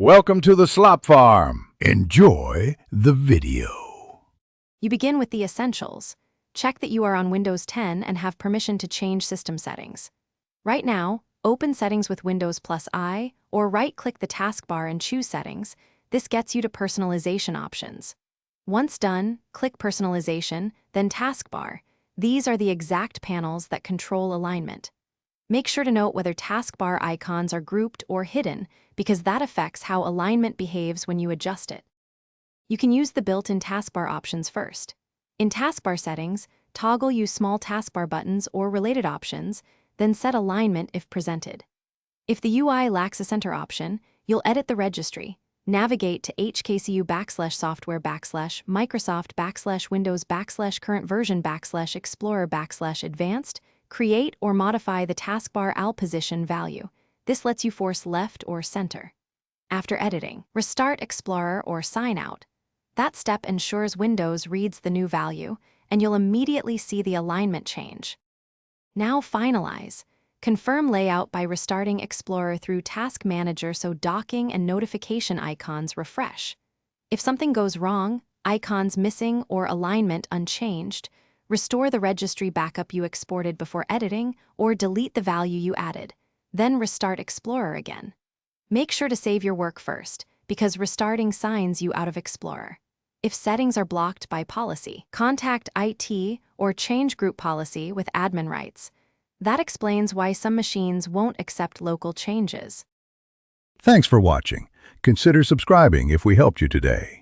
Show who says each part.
Speaker 1: Welcome to the Slop Farm. Enjoy the video.
Speaker 2: You begin with the essentials. Check that you are on Windows 10 and have permission to change system settings. Right now, open Settings with Windows +I, or right-click the taskbar and choose Settings. This gets you to Personalization options. Once done, click Personalization, then Taskbar. These are the exact panels that control alignment. Make sure to note whether taskbar icons are grouped or hidden, because that affects how alignment behaves when you adjust it. You can use the built-in taskbar options first. In taskbar settings, toggle Use small taskbar buttons or related options, then set alignment if presented. If the UI lacks a center option, you'll edit the registry. Navigate to hkcu/software/Microsoft/current version/Explorer/Advanced, create or modify the taskbar AL position value. This lets you force left or center. After editing, restart Explorer or sign out. That step ensures Windows reads the new value, and you'll immediately see the alignment change. Now finalize. Confirm layout by restarting Explorer through Task Manager so docking and notification icons refresh. If something goes wrong, icons missing or alignment unchanged, restore the registry backup you exported before editing or delete the value you added. Then restart Explorer again. Make sure to save your work first, because restarting signs you out of Explorer. If settings are blocked by policy, contact IT or change group policy with admin rights. That explains why some machines won't accept local changes.
Speaker 1: Thanks for watching. Consider subscribing if we helped you today.